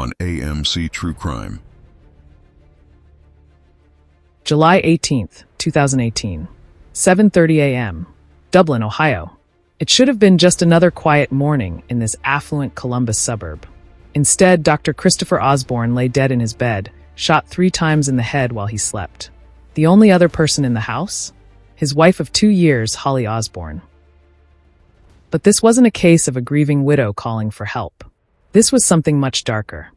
on AMC True Crime. July 18th, 2018, 7:30 a.m., Dublin, Ohio. It should have been just another quiet morning in this affluent Columbus suburb. Instead, Dr. Christopher Osborn lay dead in his bed, shot 3 times in the head while he slept. The only other person in the house? His wife of 2 years, Holli Osborn. But this wasn't a case of a grieving widow calling for help. This was something much darker.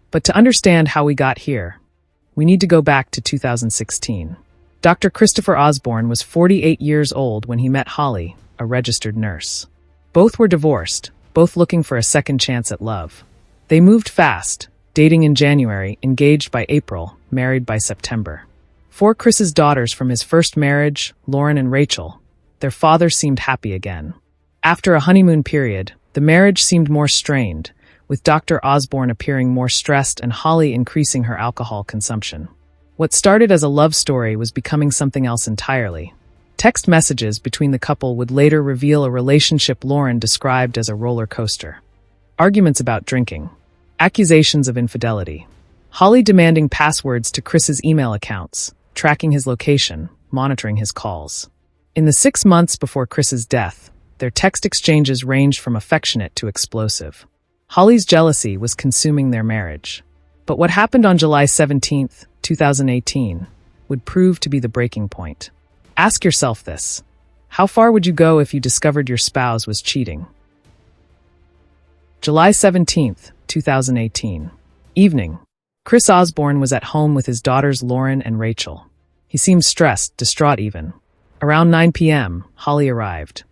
But to understand how we got here, we need to go back to 2016. Dr. Christopher Osborn was 48 years old when he met Holli, a registered nurse. Both were divorced, both looking for a second chance at love. They moved fast, dating in January, engaged by April, married by September. 4 Chris's daughters from his first marriage, Lauren and Rachel. Their father seemed happy again. After a honeymoon period, the marriage seemed more strained, with Dr. Osborn appearing more stressed and Holli increasing her alcohol consumption. What started as a love story was becoming something else entirely. Text messages between the couple would later reveal a relationship Lauren described as a roller coaster. Arguments about drinking. Accusations of infidelity. Holli demanding passwords to Chris's email accounts, tracking his location, monitoring his calls. In the 6 months before Chris's death, their text exchanges ranged from affectionate to explosive. Holli's jealousy was consuming their marriage. But what happened on July 17, 2018, would prove to be the breaking point. Ask yourself this. How far would you go if you discovered your spouse was cheating? July 17, 2018. Evening. Chris Osborn was at home with his daughters Lauren and Rachel. He seemed stressed, distraught even. Around 9 p.m., Holli arrived.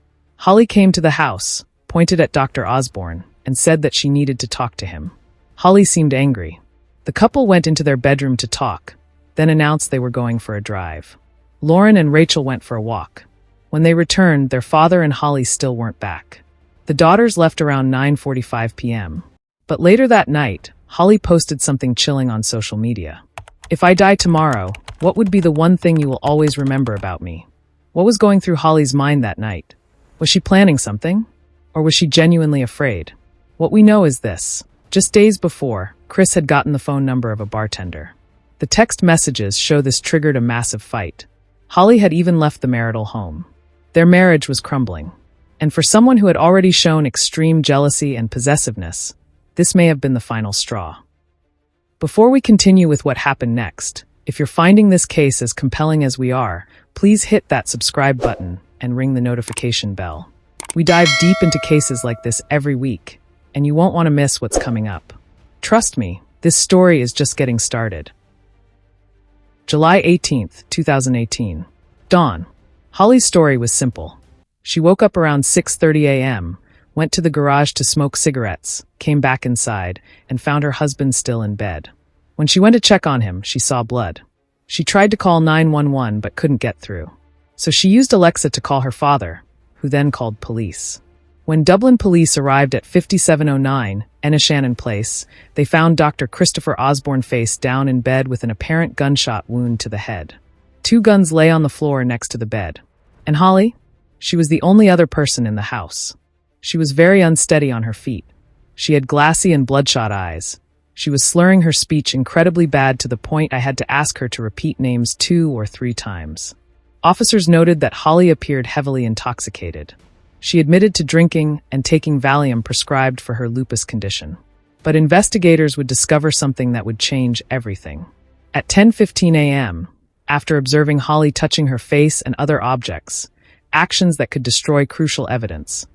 Holli came to the house, pointed at Dr. Osborn, and said that she needed to talk to him. Holli seemed angry. The couple went into their bedroom to talk, then announced they were going for a drive. Lauren and Rachel went for a walk. When they returned, their father and Holli still weren't back. The daughters left around 9:45 p.m. But later that night, Holli posted something chilling on social media. If I die tomorrow, what would be the one thing you will always remember about me? What was going through Holli's mind that night? Was she planning something? Or was she genuinely afraid? What we know is this. Just days before, Chris had gotten the phone number of a bartender. The text messages show this triggered a massive fight. Holli had even left the marital home. Their marriage was crumbling. And for someone who had already shown extreme jealousy and possessiveness, this may have been the final straw. Before we continue with what happened next, if you're finding this case as compelling as we are, please hit that subscribe button and ring the notification bell. We dive deep into cases like this every week, and you won't want to miss what's coming up. Trust me, this story is just getting started. July 18th, 2018. Dawn. Holli's story was simple. She woke up around 6:30 a.m., went to the garage to smoke cigarettes, came back inside, and found her husband still in bed. When she went to check on him, she saw blood. She tried to call 911 but couldn't get through. So she used Alexa to call her father, who then called police. When Dublin police arrived at 5709 Ennishannon Place, they found Dr. Christopher Osborn face down in bed with an apparent gunshot wound to the head. 2 guns lay on the floor next to the bed. And Holli? She was the only other person in the house. She was very unsteady on her feet. She had glassy and bloodshot eyes. She was slurring her speech incredibly bad to the point I had to ask her to repeat names 2 or 3 times. Officers noted that Holli appeared heavily intoxicated. She admitted to drinking and taking Valium prescribed for her lupus condition. But investigators would discover something that would change everything. At 10:15 a.m., after observing Holli touching her face and other objects, actions that could destroy crucial evidence,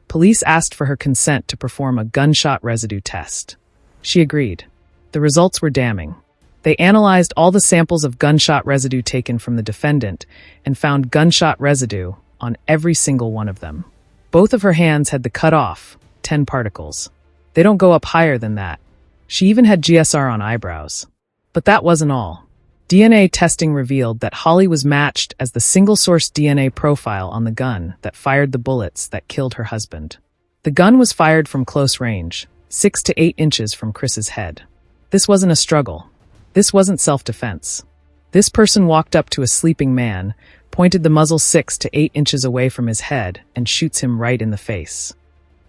police asked for her consent to perform a gunshot residue test. She agreed. The results were damning. They analyzed all the samples of gunshot residue taken from the defendant and found gunshot residue on every single one of them. Both of her hands had the cut off, 10 particles. They don't go up higher than that. She even had GSR on eyebrows. But that wasn't all. DNA testing revealed that Holli was matched as the single-source DNA profile on the gun that fired the bullets that killed her husband. The gun was fired from close range, 6 to 8 inches from Chris's head. This wasn't a struggle. This wasn't self-defense. This person walked up to a sleeping man, pointed the muzzle 6 to 8 inches away from his head, and shoots him right in the face.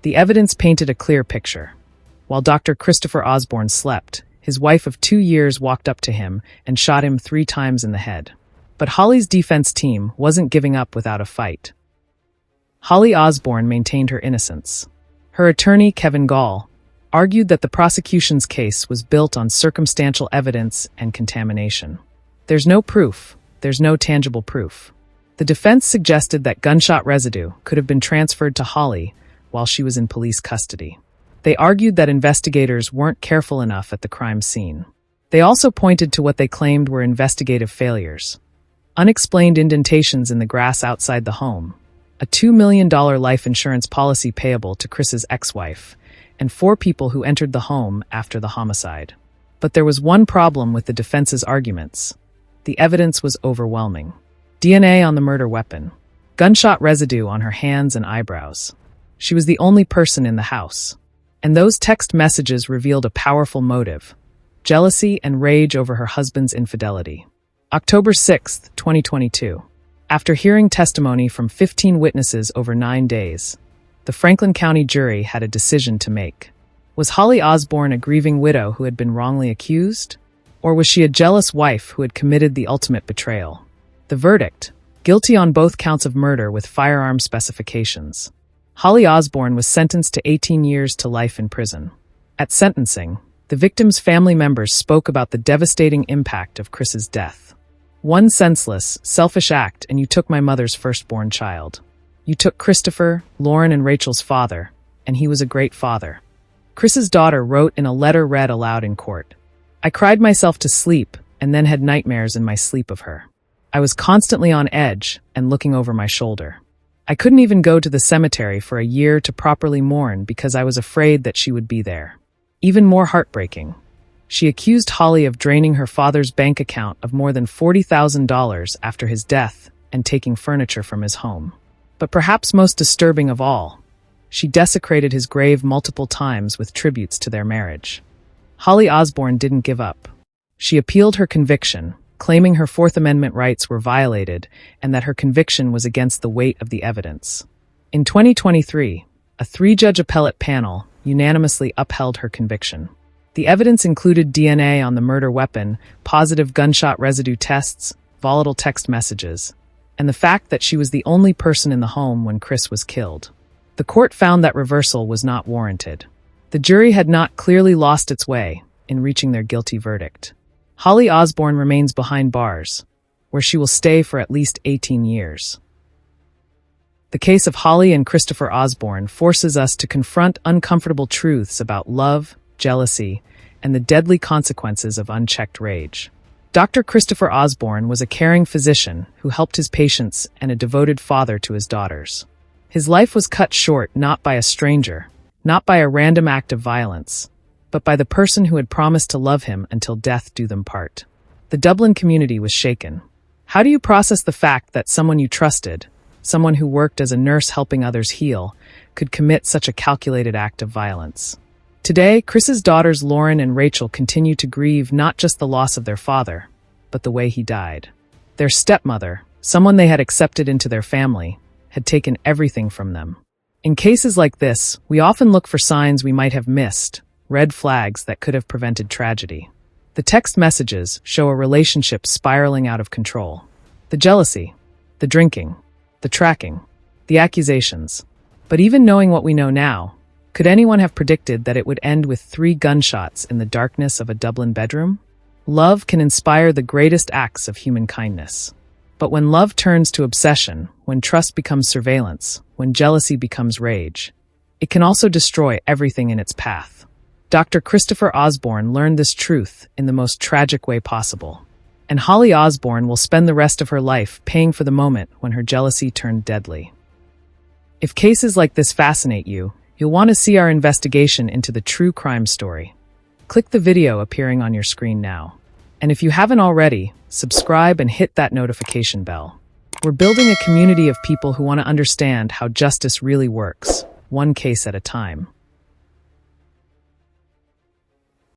The evidence painted a clear picture. While Dr. Christopher Osborn slept, his wife of 2 years walked up to him and shot him 3 times in the head. But Holli's defense team wasn't giving up without a fight. Holli Osborn maintained her innocence. Her attorney, Kevin Gall, argued that the prosecution's case was built on circumstantial evidence and contamination. There's no proof. There's no tangible proof. The defense suggested that gunshot residue could have been transferred to Holli while she was in police custody. They argued that investigators weren't careful enough at the crime scene. They also pointed to what they claimed were investigative failures. Unexplained indentations in the grass outside the home, a $2 million life insurance policy payable to Chris's ex-wife, and 4 people who entered the home after the homicide. But there was one problem with the defense's arguments. The evidence was overwhelming. DNA on the murder weapon. Gunshot residue on her hands and eyebrows. She was the only person in the house. And those text messages revealed a powerful motive: jealousy and rage over her husband's infidelity. October 6, 2022. After hearing testimony from 15 witnesses over 9 days, the Franklin County jury had a decision to make. Was Holli Osborn a grieving widow who had been wrongly accused? Or was she a jealous wife who had committed the ultimate betrayal? The verdict: guilty on both counts of murder with firearm specifications. Holli Osborn was sentenced to 18 years to life in prison. At sentencing, the victim's family members spoke about the devastating impact of Chris's death. One senseless, selfish act, and you took my mother's firstborn child. You took Christopher, Lauren, and Rachel's father, and he was a great father. Chris's daughter wrote in a letter read aloud in court. I cried myself to sleep and then had nightmares in my sleep of her. I was constantly on edge and looking over my shoulder. I couldn't even go to the cemetery for a year to properly mourn because I was afraid that she would be there. Even more heartbreaking, she accused Holli of draining her father's bank account of more than $40,000 after his death and taking furniture from his home. But perhaps most disturbing of all, she desecrated his grave multiple times with tributes to their marriage. Holli Osborn didn't give up. She appealed her conviction, claiming her Fourth Amendment rights were violated and that her conviction was against the weight of the evidence. In 2023, a 3-judge appellate panel unanimously upheld her conviction. The evidence included DNA on the murder weapon, positive gunshot residue tests, volatile text messages, and the fact that she was the only person in the home when Chris was killed. The court found that reversal was not warranted. The jury had not clearly lost its way in reaching their guilty verdict. Holli Osborn remains behind bars, where she will stay for at least 18 years. The case of Holli and Christopher Osborn forces us to confront uncomfortable truths about love, jealousy, and the deadly consequences of unchecked rage. Dr. Christopher Osborn was a caring physician who helped his patients and a devoted father to his daughters. His life was cut short not by a stranger, not by a random act of violence, but by the person who had promised to love him until death do them part. The Dublin community was shaken. How do you process the fact that someone you trusted, someone who worked as a nurse helping others heal, could commit such a calculated act of violence? Today, Chris's daughters Lauren and Rachel continue to grieve not just the loss of their father, but the way he died. Their stepmother, someone they had accepted into their family, had taken everything from them. In cases like this, we often look for signs we might have missed, red flags that could have prevented tragedy. The text messages show a relationship spiraling out of control. The jealousy, the drinking, the tracking, the accusations. But even knowing what we know now, could anyone have predicted that it would end with 3 gunshots in the darkness of a Dublin bedroom? Love can inspire the greatest acts of human kindness. But when love turns to obsession, when trust becomes surveillance, when jealousy becomes rage, it can also destroy everything in its path. Dr. Christopher Osborn learned this truth in the most tragic way possible. And Holli Osborn will spend the rest of her life paying for the moment when her jealousy turned deadly. If cases like this fascinate you, you'll want to see our investigation into the true crime story. Click the video appearing on your screen now. And if you haven't already, subscribe and hit that notification bell. We're building a community of people who want to understand how justice really works, one case at a time.